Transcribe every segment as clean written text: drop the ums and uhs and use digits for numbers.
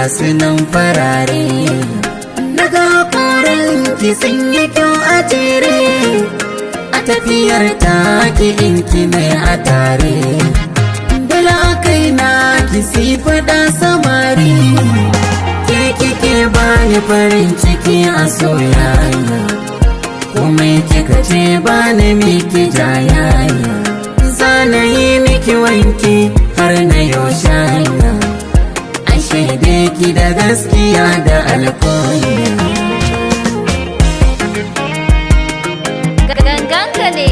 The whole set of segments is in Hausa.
ga su nan farare. Naga koren ki sun yi kyau a jere, a tafiyar taki in ki ne a tare. Dala kai na ki si fada samari, ke kike bani farin ciki a soyayya. Komai kika ce bani miki jayayya, zana yi miki wanki har na yau shanya. An shaide ki da gaskiya da alƙawari. Ganganka ne.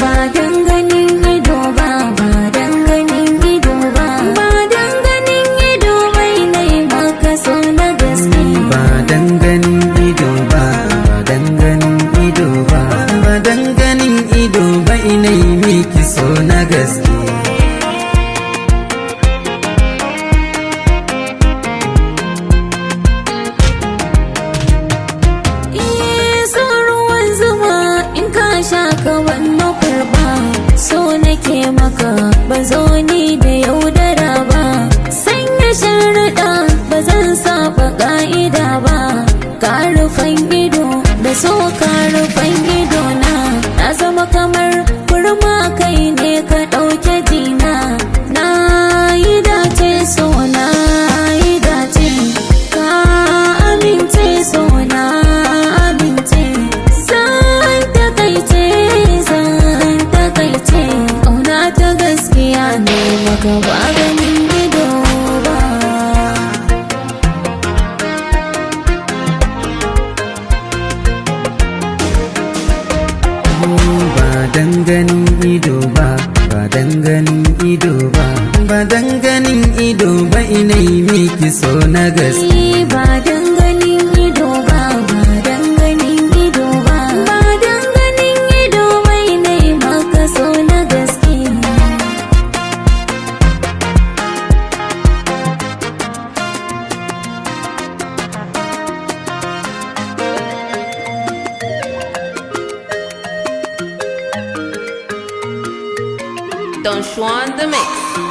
Ba dan ganin ido ba, ba dan ganin ido ba, ba dan ganin ido bai nai maka so na gaske. Ba dan ganin ido ba, ba dan ganin ido ba, ba dan ganin ido ba ina yi miki so na gaske. Ka wannan kurba so nake maka, ba zo ni da yaudara ba. Sanya sharaɗa ba zan saba ƙa'ida ba. Ka rufan ido da so ka rufan ido na zama kamar kurma kai ne ka ɗauke jina. Na yi dace so na yi dace, ka amince so na amince. Ne maka ba ganin ido ba. Ba dan ganin ido ba, ba dan ganin ido ba, ba dan ganin ido ba ina yi miki so na gaske. Ba dan ganin ido ba, ba dan ganin ido ba, ba dan ganin ido ba ina yi maka so na gaske. Don Juan the Mix.